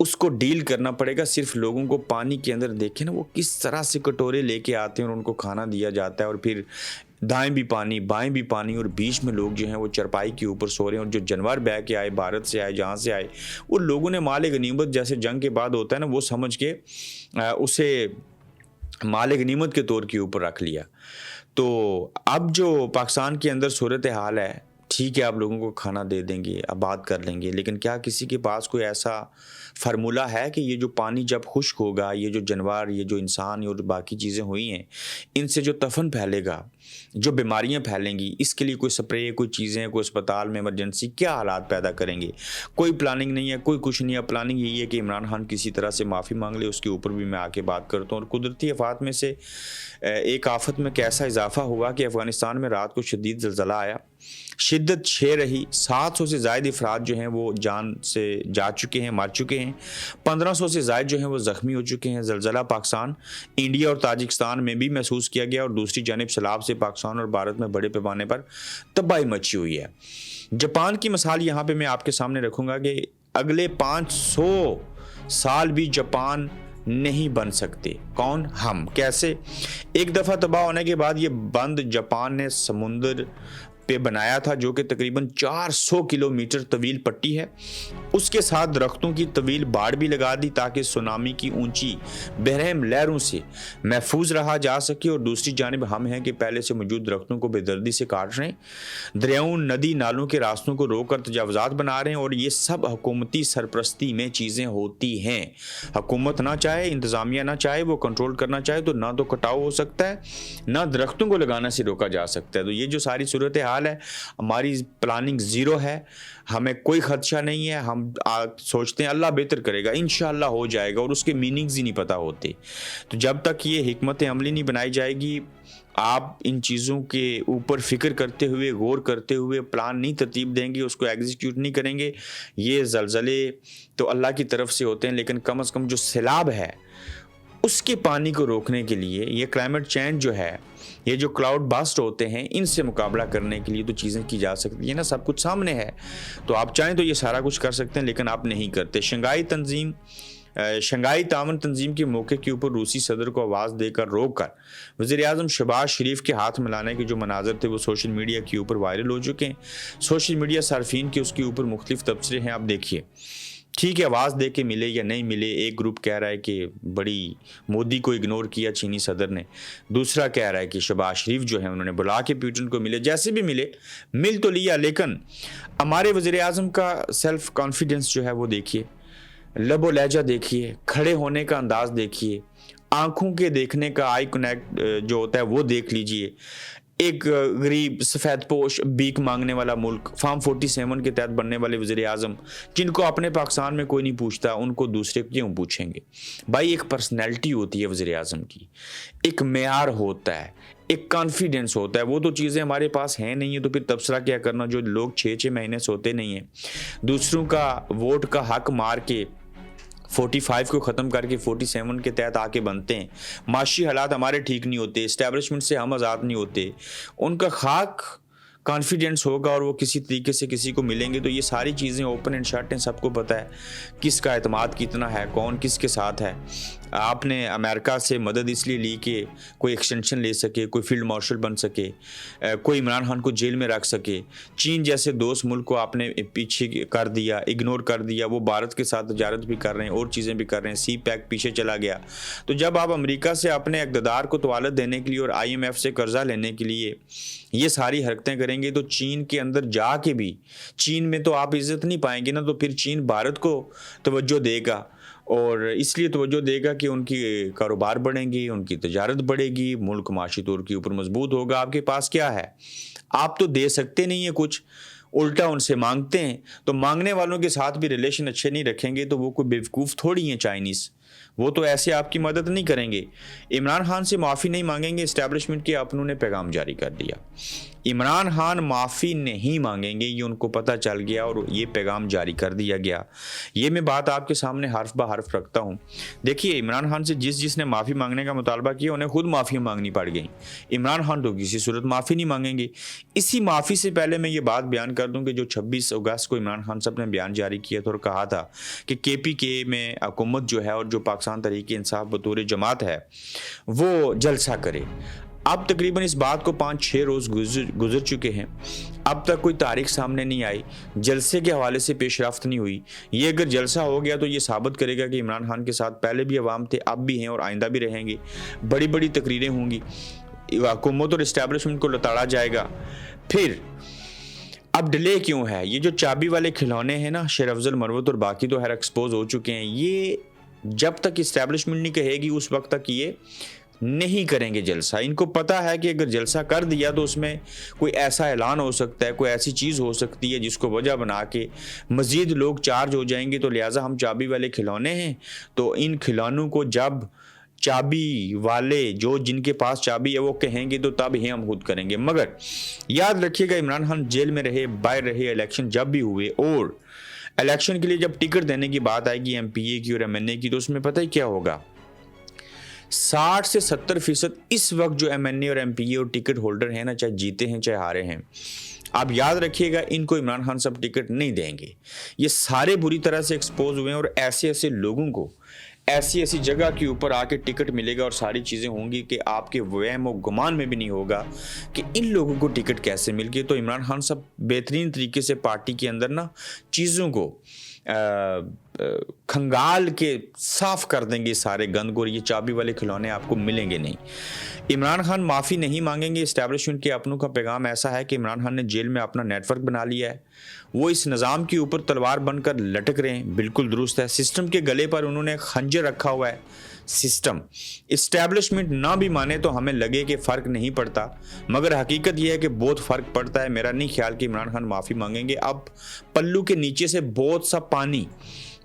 اس کو ڈیل کرنا پڑے گا. صرف لوگوں کو پانی کے اندر دیکھیں نا وہ کس طرح سے کٹورے لے کے آتے ہیں اور ان کو کھانا دیا جاتا ہے, اور پھر دائیں بھی پانی بائیں بھی پانی, اور بیچ میں لوگ جو ہیں وہ چرپائی کے اوپر سو رہے ہیں. اور جو جانور بہ کے آئے, بھارت سے آئے, جہاں سے آئے, وہ لوگوں نے مال غنیمت جیسے جنگ کے بعد ہوتا ہے نا, وہ سمجھ کے اسے مال غنیمت کے طور کے اوپر رکھ لیا. تو اب جو پاکستان کے اندر صورتحال ہے, ٹھیک ہے آپ لوگوں کو کھانا دے دیں گے, آباد کر لیں گے, لیکن کیا کسی کے پاس کوئی ایسا فارمولہ ہے کہ یہ جو پانی جب خشک ہوگا, یہ جو جانور, یہ جو انسان اور باقی چیزیں ہوئی ہیں, ان سے جو تفن پھیلے گا, جو بیماریاں پھیلیں گی, اس کے لیے کوئی سپرے, کوئی چیزیں, کوئی اسپتال میں ایمرجنسی کیا حالات پیدا کریں گے؟ کوئی پلاننگ نہیں ہے, کوئی کچھ نہیں ہے. پلاننگ یہی ہے کہ عمران خان کسی طرح سے معافی مانگ لے, اس کے اوپر بھی میں آ کے بات کرتا ہوں. اور قدرتی آفات میں سے ایک آفت میں کیسا اضافہ ہوا کہ افغانستان میں رات کو شدید زلزلہ آیا, شدت 6 رہی, 700 سے زائد افراد جو ہیں وہ جان سے جا چکے ہیں, مر چکے ہیں, 1500 سے زائد جو ہیں وہ زخمی ہو چکے ہیں. زلزلہ پاکستان, انڈیا اور تاجکستان میں بھی محسوس کیا گیا, اور دوسری جانب سیلاب سے پاکستان اور بھارت میں بڑے پیمانے پر تباہی مچی ہوئی ہے. جاپان کی مثال یہاں پہ میں آپ کے سامنے رکھوں گا کہ اگلے 500 سال بھی جاپان نہیں بن سکتے. کون؟ ہم. کیسے؟ ایک دفعہ تباہ ہونے کے بعد یہ بند جاپان نے سمندر پہ بنایا تھا, جو کہ تقریباً 400 کلومیٹر طویل پٹی ہے. اس کے ساتھ درختوں کی طویل باڑ بھی لگا دی تاکہ سونامی کی اونچی بحرہم لہروں سے محفوظ رہا جا سکے. اور دوسری جانب ہم ہیں کہ پہلے سے موجود درختوں کو بے دردی سے کاٹ رہے ہیں, دریاؤں, ندی نالوں کے راستوں کو روک کر تجاوزات بنا رہے ہیں. اور یہ سب حکومتی سرپرستی میں چیزیں ہوتی ہیں. حکومت نہ چاہے, انتظامیہ نہ چاہے, وہ کنٹرول کرنا چاہے تو نہ تو کٹاؤ ہو سکتا ہے, نہ درختوں کو لگانا سے روکا جا سکتا ہے. تو یہ جو ساری صورتحال ہے, ہماری پلاننگ زیرو ہے, ہمیں کوئی خدشہ نہیں ہے. ہم سوچتے ہیں اللہ بہتر کرے گا, انشاءاللہ ہو جائے گا, اور اس کے میننگز ہی نہیں پتہ ہوتے. تو جب تک یہ حکمت عملی نہیں بنائی جائے گی, آپ ان چیزوں کے اوپر فکر کرتے ہوئے, غور کرتے ہوئے پلان نہیں ترتیب دیں گے, اس کو ایگزیکیوٹ نہیں کریں گے. یہ زلزلے تو اللہ کی طرف سے ہوتے ہیں, لیکن کم از کم جو سیلاب ہے اس کے پانی کو روکنے کے لیے, یہ کلائمیٹ چینج جو ہے, یہ جو کلاؤڈ باسٹ ہوتے ہیں, ان سے مقابلہ کرنے کے لیے تو چیزیں کی جا سکتی ہیں نا. سب کچھ سامنے ہے, تو آپ چاہیں تو یہ سارا کچھ کر سکتے ہیں, لیکن آپ نہیں کرتے. شنگھائی تعاون تنظیم کے موقع کے اوپر روسی صدر کو آواز دے کر روک کر وزیر اعظم شہباز شریف کے ہاتھ ملانے کے جو مناظر تھے وہ سوشل میڈیا کے اوپر وائرل ہو چکے ہیں. سوشل میڈیا صارفین کے اس کے اوپر مختلف تبصرے ہیں. آپ دیکھیے, ٹھیک ہے آواز دے کے ملے یا نہیں ملے, ایک گروپ کہہ رہا ہے کہ بڑی مودی کو اگنور کیا چینی صدر نے, دوسرا کہہ رہا ہے کہ شہباز شریف جو ہے انہوں نے بلا کے پیوٹن کو ملے. جیسے بھی ملے, مل تو لیا, لیکن ہمارے وزیر اعظم کا سیلف کانفیڈنس جو ہے وہ دیکھیے, لب و لہجہ دیکھیے, کھڑے ہونے کا انداز دیکھیے, آنکھوں کے دیکھنے کا آئی کنیکٹ جو ہوتا ہے وہ دیکھ لیجئے. ایک غریب سفید پوش بھیک مانگنے والا ملک, فارم 47 کے تحت بننے والے وزیر اعظم جن کو اپنے پاکستان میں کوئی نہیں پوچھتا, ان کو دوسرے کیوں پوچھیں گے؟ بھائی ایک پرسنالٹی ہوتی ہے وزیر اعظم کی, ایک معیار ہوتا ہے, ایک کانفیڈنس ہوتا ہے. وہ تو چیزیں ہمارے پاس ہیں نہیں ہیں, تو پھر تبصرہ کیا کرنا. جو لوگ 6 مہینے سوتے نہیں ہیں, دوسروں کا ووٹ کا حق مار کے 45 کو ختم کر کے 47 کے تحت آ کے بنتے ہیں, معاشی حالات ہمارے ٹھیک نہیں ہوتے, اسٹیبلشمنٹ سے ہم آزاد نہیں ہوتے, ان کا خاک کانفیڈنس ہوگا اور وہ کسی طریقے سے کسی کو ملیں گے. تو یہ ساری چیزیں اوپن اینڈ شٹ ہیں, سب کو پتہ ہے کس کا اعتماد کتنا ہے, کون کس کے ساتھ ہے. آپ نے امریکہ سے مدد اس لیے لی کہ کوئی ایکسٹینشن لے سکے, کوئی فیلڈ مارشل بن سکے, کوئی عمران خان کو جیل میں رکھ سکے. چین جیسے دوست ملک کو آپ نے پیچھے کر دیا, اگنور کر دیا. وہ بھارت کے ساتھ تجارت بھی کر رہے ہیں اور چیزیں بھی کر رہے ہیں, سی پیک پیچھے چلا گیا. تو جب آپ امریکہ سے اپنے اقتدار کو توالت دینے کے لیے اور IMF سے قرضہ لینے کے لیے یہ ساری حرکتیں کریں گے, تو چین کے اندر جا کے بھی چین میں تو آپ عزت نہیں پائیں گے نا. تو پھر چین بھارت کو توجہ دے گا, اور اس لیے توجہ دے گا کہ ان کی کاروبار بڑھیں گی, ان کی تجارت بڑھے گی, ملک معاشی طور کے اوپر مضبوط ہوگا. آپ کے پاس کیا ہے؟ آپ تو دے سکتے نہیں ہیں کچھ, الٹا ان سے مانگتے ہیں. تو مانگنے والوں کے ساتھ بھی ریلیشن اچھے نہیں رکھیں گے تو وہ کوئی بیوقوف تھوڑی ہیں چائنیز. وہ تو ایسے آپ کی مدد نہیں کریں گے. عمران خان سے معافی نہیں مانگیں گے اسٹیبلشمنٹ کے اپنوں نے پیغام جاری کر دیا. عمران خان معافی نہیں مانگیں گے، یہ ان کو پتہ چل گیا اور یہ پیغام جاری کر دیا گیا. یہ میں بات آپ کے سامنے حرف بہ حرف رکھتا ہوں. دیکھیے عمران خان سے جس نے معافی مانگنے کا مطالبہ کیا انہیں خود معافی مانگنی پڑ گئی. عمران خان تو کسی صورت معافی نہیں مانگیں گے. اسی معافی سے پہلے میں یہ بات بیان کر دوں کہ جو 26 اگست کو عمران خان صاحب نے بیان جاری کیا تھا اور کہا تھا کہ کے پی کے میں حکومت جو ہے اور جو پاکستان تحریک انصاف بطور جماعت ہے وہ جلسہ کرے. اب تقریباً اس بات کو 5-6 روز گزر چکے ہیں، اب تک کوئی تاریخ سامنے نہیں آئی، جلسے کے حوالے سے پیش رفت نہیں ہوئی. یہ اگر جلسہ ہو گیا تو یہ ثابت کرے گا کہ عمران خان کے ساتھ پہلے بھی عوام تھے، اب بھی ہیں اور آئندہ بھی رہیں گے. بڑی بڑی تقریریں ہوں گی، حکومت اور اسٹیبلشمنٹ کو لتاڑا جائے گا. پھر اب ڈیلے کیوں ہے؟ یہ جو چابی والے کھلونے ہیں نا، شیر افضل مروت اور باقی تو ایکسپوز ہو چکے ہیں. یہ جب تک اسٹیبلشمنٹ نہیں کہے گی اس وقت تک یہ نہیں کریں گے جلسہ. ان کو پتہ ہے کہ اگر جلسہ کر دیا تو اس میں کوئی ایسا اعلان ہو سکتا ہے، کوئی ایسی چیز ہو سکتی ہے جس کو وجہ بنا کے مزید لوگ چارج ہو جائیں گے. تو لہٰذا ہم چابی والے کھلونے ہیں، تو ان کھلونوں کو جب چابی والے جو جن کے پاس چابی ہے وہ کہیں گے تو تب ہی ہم خود کریں گے. مگر یاد رکھیے گا عمران خان جیل میں رہے، باہر رہے، الیکشن جب بھی ہوئے اور الیکشن کے لیے جب ٹکٹ دینے کی بات آئے گی ایم پی اے کی اور ایم این اے کی، تو اس میں پتہ ہی کیا ہوگا، 60 سے 70% اس وقت جو ایم این اے اور ایم پی اے اور ٹکٹ ہولڈر ہیں نا، چاہے جیتے ہیں چاہے ہارے ہیں، آپ یاد رکھیے گا ان کو عمران خان صاحب ٹکٹ نہیں دیں گے. یہ سارے بری طرح سے ایکسپوز ہوئے ہیں اور ایسے ایسے لوگوں کو ایسی ایسی جگہ کے اوپر آ کے ٹکٹ ملے گا اور ساری چیزیں ہوں گی کہ آپ کے وہم و گمان میں بھی نہیں ہوگا کہ ان لوگوں کو ٹکٹ کیسے مل گئی. تو عمران خان صاحب بہترین طریقے سے پارٹی کے اندر نا چیزوں کو کھنگال کے صاف کر دیں گے سارے گند کو، اور یہ چابی والے کھلونے آپ کو ملیں گے نہیں. عمران خان معافی نہیں مانگیں گے اسٹیبلشمنٹ کے اپنوں کا پیغام ایسا ہے کہ عمران خان نے جیل میں اپنا نیٹ ورک بنا لیا ہے، وہ اس نظام کے اوپر تلوار بن کر لٹک رہے ہیں. بالکل درست ہے، سسٹم کے گلے پر انہوں نے خنجر رکھا ہوا ہے. سسٹم اسٹیبلشمنٹ نہ بھی مانے تو ہمیں لگے کہ فرق نہیں پڑتا، مگر حقیقت یہ ہے کہ بہت فرق پڑتا ہے. میرا نہیں خیال کہ عمران خان معافی مانگیں گے. اب پلو کے نیچے سے بہت سا پانی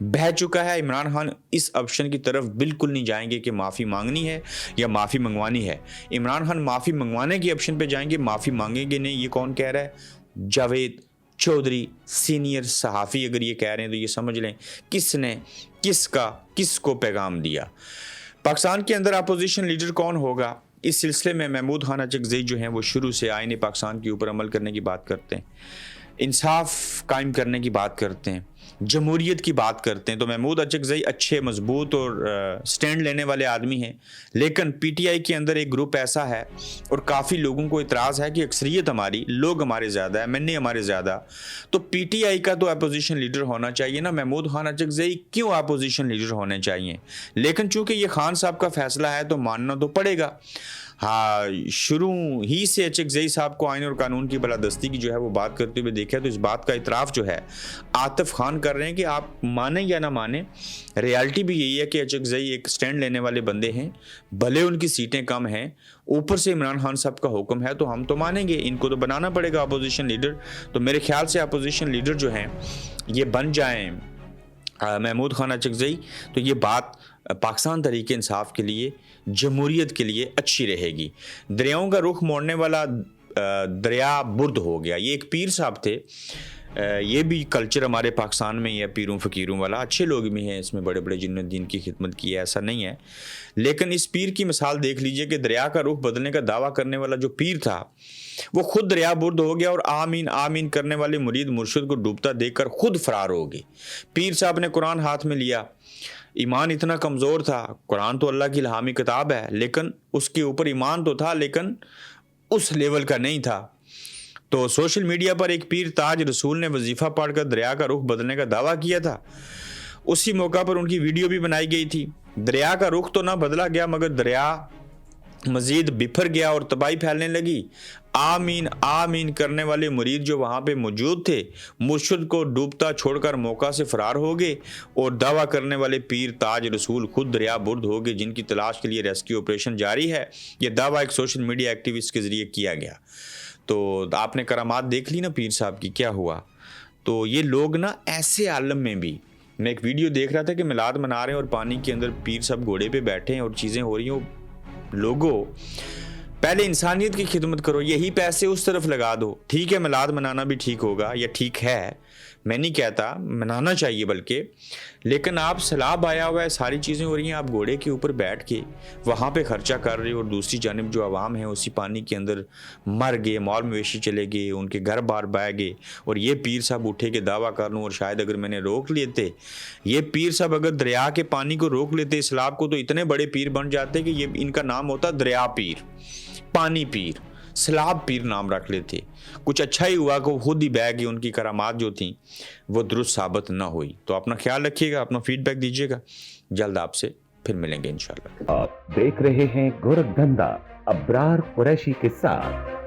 بہہ چکا ہے. عمران خان اس آپشن کی طرف بالکل نہیں جائیں گے کہ معافی مانگنی ہے یا معافی منگوانی ہے. عمران خان معافی منگوانے کی آپشن پہ جائیں گے، معافی مانگیں گے نہیں. یہ کون کہہ رہا ہے؟ جاوید چودھری سینئر صحافی اگر یہ کہہ رہے ہیں تو یہ سمجھ لیں کس نے کس کو پیغام دیا. پاکستان کے اندر اپوزیشن لیڈر کون ہوگا؟ اس سلسلے میں محمود خان اچکزئی جو ہیں وہ شروع سے آئین پاکستان کے اوپر عمل کرنے کی بات کرتے ہیں، انصاف قائم کرنے کی بات کرتے ہیں، جمہوریت کی بات کرتے ہیں. تو محمود اچکزئی اچھے مضبوط اور سٹینڈ لینے والے آدمی ہیں، لیکن پی ٹی آئی کے اندر ایک گروپ ایسا ہے اور کافی لوگوں کو اعتراض ہے کہ اکثریت ہماری، لوگ ہمارے زیادہ ہیں، ایم این اے ہمارے زیادہ، تو پی ٹی آئی کا تو اپوزیشن لیڈر ہونا چاہیے نا. محمود خان اچکزئی کیوں اپوزیشن لیڈر ہونے چاہیے؟ لیکن چونکہ یہ خان صاحب کا فیصلہ ہے تو ماننا تو پڑے گا. ہاں، شروع ہی سے اچکزئی صاحب کو آئین اور قانون کی بالادستی کی جو ہے وہ بات کرتے ہوئے دیکھا تو اس بات کا اعتراف جو ہے عاطف خان کر رہے ہیں کہ آپ مانیں یا نہ مانیں، ریالٹی بھی یہی ہے کہ اچکزئی ایک سٹینڈ لینے والے بندے ہیں، بھلے ان کی سیٹیں کم ہیں، اوپر سے عمران خان صاحب کا حکم ہے تو ہم تو مانیں گے، ان کو تو بنانا پڑے گا اپوزیشن لیڈر. تو میرے خیال سے اپوزیشن لیڈر جو ہیں یہ بن جائیں محمود خان اچکزئی تو یہ بات پاکستان تحریک انصاف کے لیے، جمہوریت کے لیے اچھی رہے گی. دریاؤں کا رخ موڑنے والا دریا برد ہو گیا. یہ ایک پیر صاحب تھے، یہ بھی کلچر ہمارے پاکستان میں ہی ہے، پیروں فقیروں والا. اچھے لوگ بھی ہیں اس میں، بڑے بڑے جنہوں نے دین کی خدمت کی ہے، ایسا نہیں ہے. لیکن اس پیر کی مثال دیکھ لیجئے کہ دریا کا رخ بدلنے کا دعویٰ کرنے والا جو پیر تھا وہ خود دریا برد ہو گیا اور آمین آمین کرنے والے مرید مرشد کو ڈوبتا دیکھ کر خود فرار ہو گئے. پیر صاحب نے قرآن ہاتھ میں لیا، ایمان اتنا کمزور تھا، قرآن تو اللہ کی الہامی کتاب ہے لیکن اس کے اوپر ایمان تو تھا لیکن اس لیول کا نہیں تھا. تو سوشل میڈیا پر ایک پیر تاج رسول نے وظیفہ پڑھ کر دریا کا رخ بدلنے کا دعویٰ کیا تھا. اسی موقع پر ان کی ویڈیو بھی بنائی گئی تھی. دریا کا رخ تو نہ بدلا گیا مگر دریا مزید بپھر گیا اور تباہی پھیلنے لگی. آمین آمین کرنے والے مرید جو وہاں پہ موجود تھے مرشد کو ڈوبتا چھوڑ کر موقع سے فرار ہو گئے اور دعویٰ کرنے والے پیر تاج رسول خود دریا برد ہو گئے، جن کی تلاش کے لیے ریسکیو آپریشن جاری ہے. یہ دعویٰ ایک سوشل میڈیا ایکٹیوسٹ کے ذریعے کیا گیا. تو آپ نے کرامات دیکھ لی نا پیر صاحب کی، کیا ہوا. تو یہ لوگ نا ایسے عالم میں بھی میں ایک ویڈیو دیکھ رہا تھا کہ میلاد منا رہے ہیں اور پانی کے اندر پیر صاحب گھوڑے پہ بیٹھے ہیں اور چیزیں ہو رہی ہیں. لوگوں پہلے انسانیت کی خدمت کرو, یہی پیسے اس طرف لگا دو. ٹھیک ہے میلاد منانا بھی ٹھیک ہوگا یا ٹھیک ہے, میں نہیں کہتا منانا چاہیے بلکہ, لیکن آپ سیلاب آیا ہوا ہے, ساری چیزیں ہو رہی ہیں, آپ گھوڑے کے اوپر بیٹھ کے وہاں پہ خرچہ کر رہے ہو, اور دوسری جانب جو عوام ہے اسی پانی کے اندر مر گئے, مال مویشی چلے گئے, ان کے گھر بار بہ گئے, اور یہ پیر صاحب اٹھے کے دعویٰ کر لوں, اور شاید اگر میں نے روک لیتے, یہ پیر صاحب اگر دریا کے پانی کو روک لیتے سیلاب کو, تو اتنے بڑے پیر بن جاتے کہ یہ ان کا نام ہوتا دریا پیر, پانی پیر, سیلاب پیر نام رکھ لیتے. کچھ اچھا ہی ہوا کہ وہ خود ہی بہ گئی, ان کی کرامات جو تھیں وہ درست ثابت نہ ہوئی. تو اپنا خیال رکھیے گا, اپنا فیڈ بیک دیجیے گا, جلد آپ سے پھر ملیں گے انشاءاللہ. آپ دیکھ رہے ہیں گورکھ دھندا ابرار قریشی کے ساتھ.